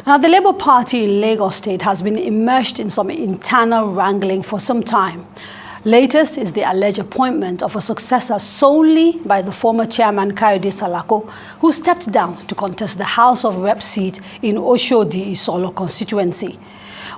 Now, the Labour Party in Lagos State has been immersed in some internal wrangling for some time. Latest is the alleged appointment of a successor solely by the former chairman Kayode Salako, who stepped down to contest the House of Rep seat in Oshodi Isolo constituency.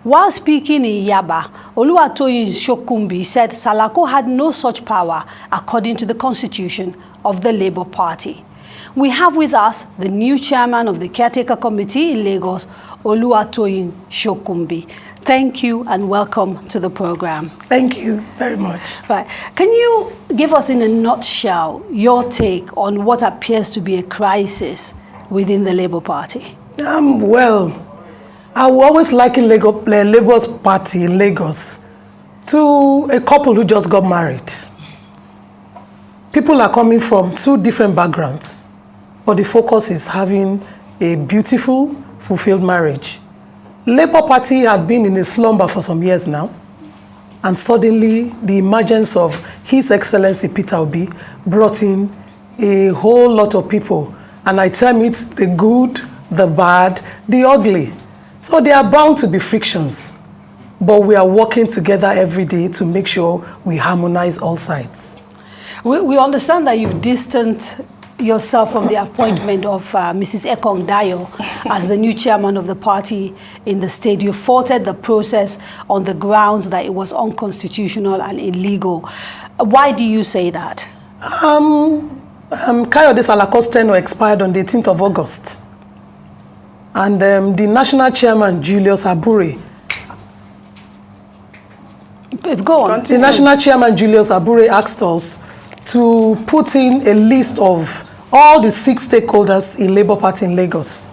While speaking in Yaba, Oluwatoyin Shokunbi said Salako had no such power according to the constitution of the Labour Party. We have with us the new chairman of the Caretaker Committee in Lagos, Oluwatoyin Shokunbi. Thank you and welcome to the program. Thank you very much. Right. Can you give us in a nutshell your take on what appears to be a crisis within the Labour Party? Well, I will always liken Labour's Party in Lagos to a couple who just got married. People are coming from two different backgrounds, but the focus is having a beautiful, fulfilled marriage. Labour Party had been in a slumber for some years now, and suddenly the emergence of His Excellency Peter Obi brought in a whole lot of people, and I term it the good, the bad, the ugly. So there are bound to be frictions, but we are working together every day to make sure we harmonize all sides. We understand that you've distanced yourself from the appointment of Mrs. Ekong Dayo as the new chairman of the party in the state. You faulted the process on the grounds that it was unconstitutional and illegal. Why do you say that? Kayode Salako's tenure expired on the 18th of August. And the national chairman, Julius Abure, Go on. The national chairman, Julius Abure, asked us to put in a list of all the 6 stakeholders in Labour Party in Lagos,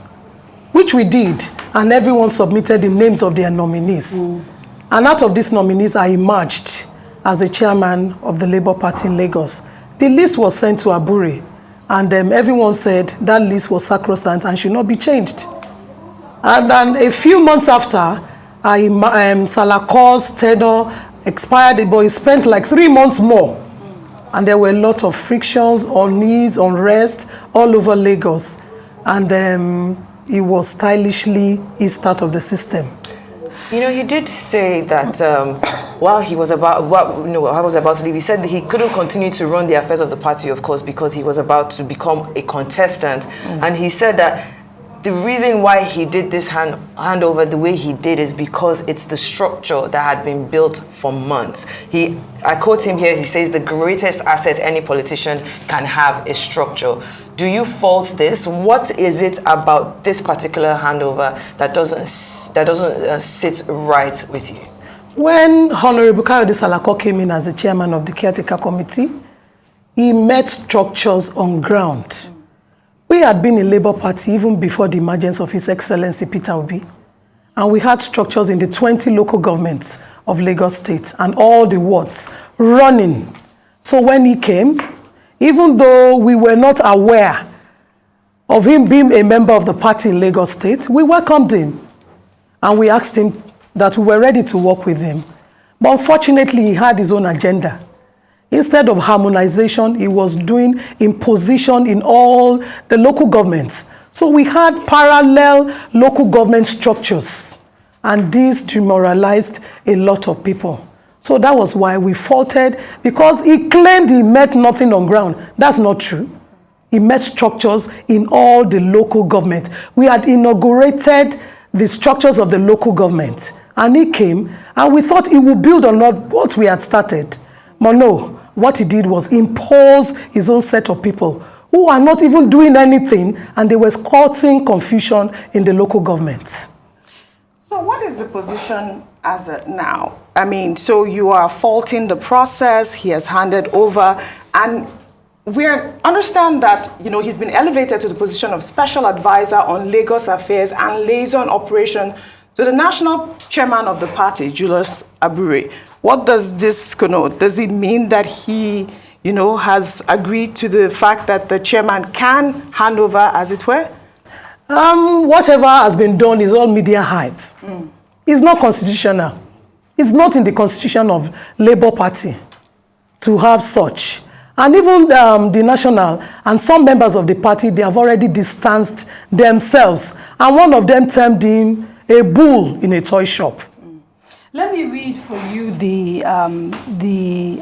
which we did, and everyone submitted the names of their nominees. And out of these nominees, I emerged as the chairman of the Labour Party in Lagos. The list was sent to Abure, and everyone said that list was sacrosanct and should not be changed. And then a few months after, Salako's tenure expired, but he spent like 3 months more. And there were a lot of frictions, unease, unrest all over Lagos. And he was stylishly eased out of the system. You know, he did say that while he was about to leave, he said that he couldn't continue to run the affairs of the party, of course, because he was about to become a contestant. And he said that the reason why he did this handover the way he did is because it's the structure that had been built for months. I quote him here, he says, the greatest asset any politician can have is structure. Do you fault this? What is it about this particular handover that doesn't sit right with you? When Honorable Kayode Salako came in as the chairman of the Caretaker Committee, he met structures on ground. We had been in Labour Party even before the emergence of His Excellency Peter Obi, and we had structures in the 20 local governments of Lagos State and all the wards running. So when he came, even though we were not aware of him being a member of the party in Lagos State, we welcomed him, and we asked him that we were ready to work with him. But unfortunately, he had his own agenda. Instead of harmonization, he was doing imposition in all the local governments. So we had parallel local government structures, and this demoralized a lot of people. So that was why we faulted, because he claimed he met nothing on ground. That's not true. He met structures in all the local government. We had inaugurated the structures of the local government, and he came, and we thought he would build on what we had started. But no. What he did was impose his own set of people who are not even doing anything, and they were causing confusion in the local government. So what is the position as of now? I mean, so you are faulting the process, he has handed over, and we understand that, you know, he's been elevated to the position of special advisor on Lagos affairs and liaison operation to the national chairman of the party, Julius Abure. What does this connote? Does it mean that he, you know, has agreed to the fact that the chairman can hand over, as it were? Whatever has been done is all media hype. It's not constitutional. It's not in the constitution of Labour Party to have such. And even the national and some members of the party, they have already distanced themselves. And one of them termed him a bull in a toy shop. Let me read for you the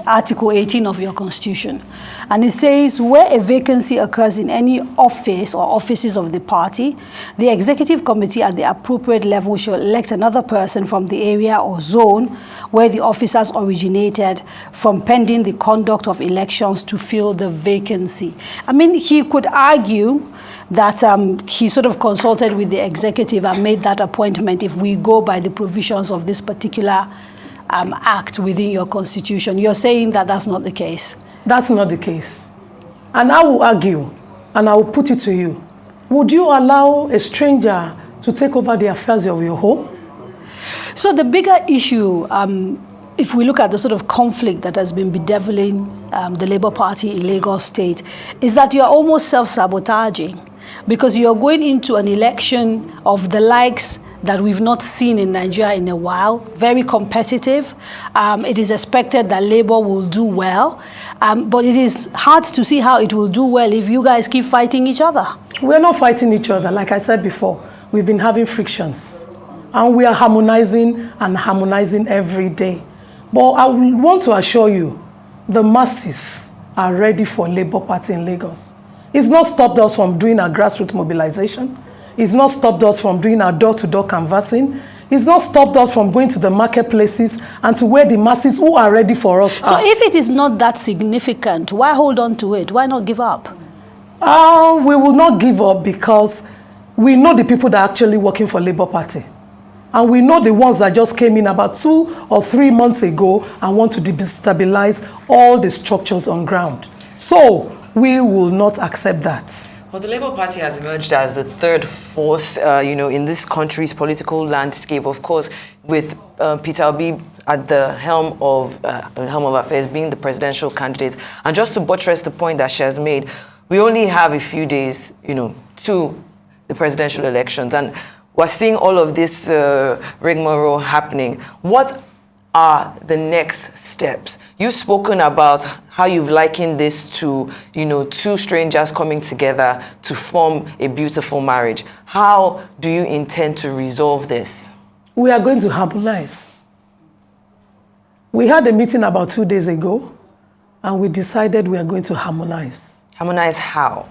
Article 18 of your Constitution. And it says, where a vacancy occurs in any office or offices of the party, the executive committee at the appropriate level shall elect another person from the area or zone where the officers originated from pending the conduct of elections to fill the vacancy. I mean, he could argue that he sort of consulted with the executive and made that appointment if we go by the provisions of this particular act within your constitution. You're saying that that's not the case? That's not the case. And I will argue, and I will put it to you, would you allow a stranger to take over the affairs of your home? So the bigger issue, if we look at the sort of conflict that has been bedeviling the Labour Party in Lagos State, is that you're almost self-sabotaging, because you're going into an election of the likes that we've not seen in Nigeria in a while, very competitive. It is expected that Labour will do well, but it is hard to see how it will do well if you guys keep fighting each other. We're not fighting each other. Like I said before, we've been having frictions, and we are harmonizing and harmonizing every day. But I want to assure you, the masses are ready for Labour Party in Lagos. It's not stopped us from doing our grassroots mobilization. It's not stopped us from doing our door-to-door canvassing. It's not stopped us from going to the marketplaces and to where the masses who are ready for us are. So if it is not that significant, why hold on to it? Why not give up? We will not give up because we know the people that are actually working for Labour Party. And we know the ones that just came in about 2 or 3 months ago and want to destabilize all the structures on ground. So we will not accept that. Well, the Labour Party has emerged as the third force, in this country's political landscape. Of course, with Peter Obi at the helm of affairs, being the presidential candidate. And just to buttress the point that she has made, we only have a few days, to the presidential elections, and we're seeing all of this rigmarole happening. What are the next steps? You've spoken about how you've likened this to, two strangers coming together to form a beautiful marriage. How do you intend to resolve this? We are going to harmonize. We had a meeting about 2 days ago, and we decided we are going to harmonize. Harmonize how?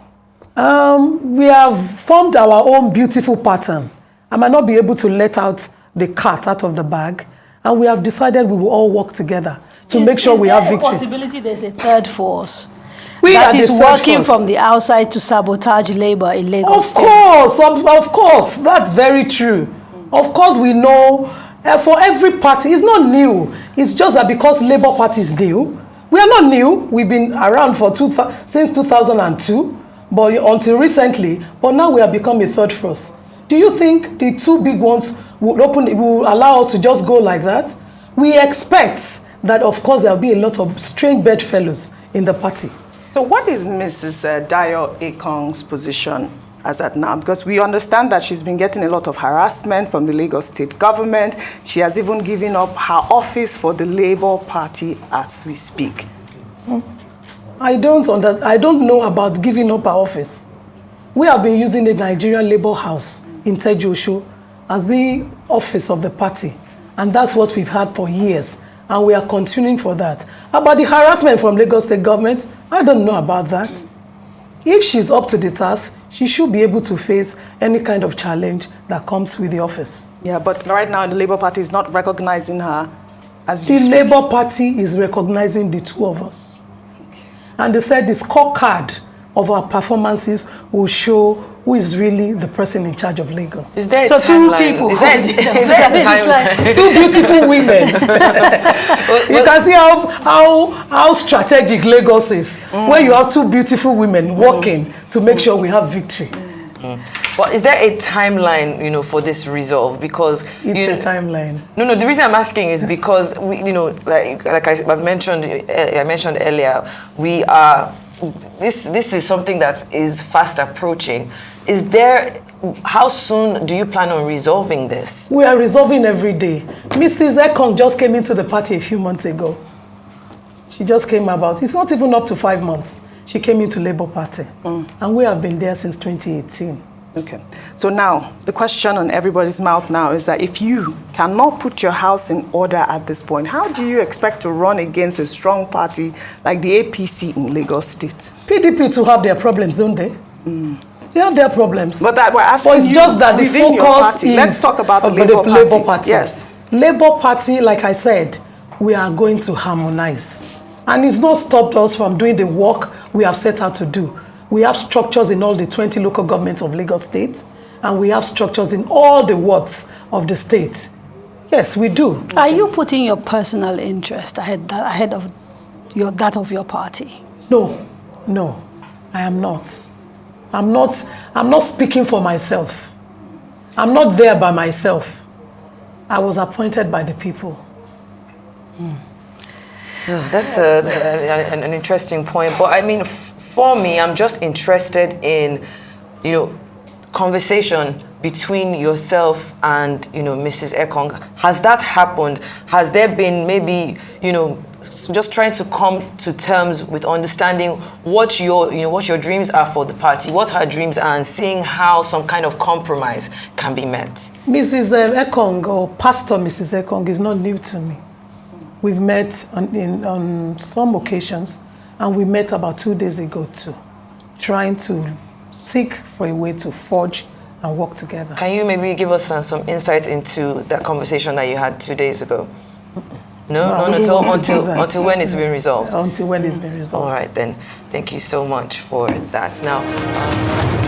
We have formed our own beautiful pattern. I might not be able to let out the cat out of the bag, and we have decided we will all work together to make sure we have victory. Is there a possibility there's a third force We that are is the third working force. from the outside to sabotage Labour in Lagos State? Of course, that's very true. Of course, we know for every party, it's not new. It's just that because Labour Party is new, we are not new. We've been around for since 2002, but until recently. But now we have become a third force. Do you think the two big ones will allow us to just go like that? We expect that, of course, there will be a lot of strange bedfellows in the party. So what is Mrs. Dayo Ekong's position as at now? Because we understand that she's been getting a lot of harassment from the Lagos state government. She has even given up her office for the Labour Party as we speak. I don't know about giving up our office. We have been using the Nigerian Labour House in Tejosho as the office of the party. And that's what we've had for years. And we are continuing for that. About the harassment from Lagos state government, I don't know about that. If she's up to the task, she should be able to face any kind of challenge that comes with the office. Yeah, but right now the Labour Party is not recognizing her as you The speak. Labour Party is recognizing the two of us. And they said the scorecard of our performances will show who is really the person in charge of Lagos. Is there a So two timeline? people. Is there a timeline? Two beautiful women. You can see how strategic Lagos is when you have two beautiful women working to make sure we have victory. But is there a timeline, for this resolve? Because It's a timeline. No. The reason I'm asking is because we, like I mentioned earlier, we are. This is something that is fast approaching. How soon do you plan on resolving this? We are resolving every day. Mrs. Ekong just came into the party a few months ago. She just came about. It's not even up to 5 months. She came into Labour Party. And we have been there since 2018. Okay. So now, the question on everybody's mouth now is that if you cannot put your house in order at this point, how do you expect to run against a strong party like the APC in Lagos State? PDP to have their problems, don't they? They have their problems. But that we're asking it's you just that the within your focus party. is Let's talk about the Labour Party. Yes. Labour Party, like I said, we are going to harmonize. And it's not stopped us from doing the work we have set out to do. We have structures in all the 20 local governments of Lagos State, and we have structures in all the wards of the state. Yes, we do. Are you putting your personal interest ahead of that of your party? No, I am not. I'm not speaking for myself. I'm not there by myself. I was appointed by the people. Oh, that's an interesting point. But I mean, for me, I'm just interested in, conversation between yourself and, Mrs. Ekong. Has that happened? Has there been maybe, just trying to come to terms with understanding what your dreams are for the party, what her dreams are, and seeing how some kind of compromise can be met? Mrs. Ekong, or Pastor Mrs. Ekong, is not new to me. We've met on some occasions, and we met about 2 days ago too, trying to seek for a way to forge and work together. Can you maybe give us some insight into that conversation that you had 2 days ago? No, until when it's been resolved? Until when it's been resolved. All right, then. Thank you so much for that. Now.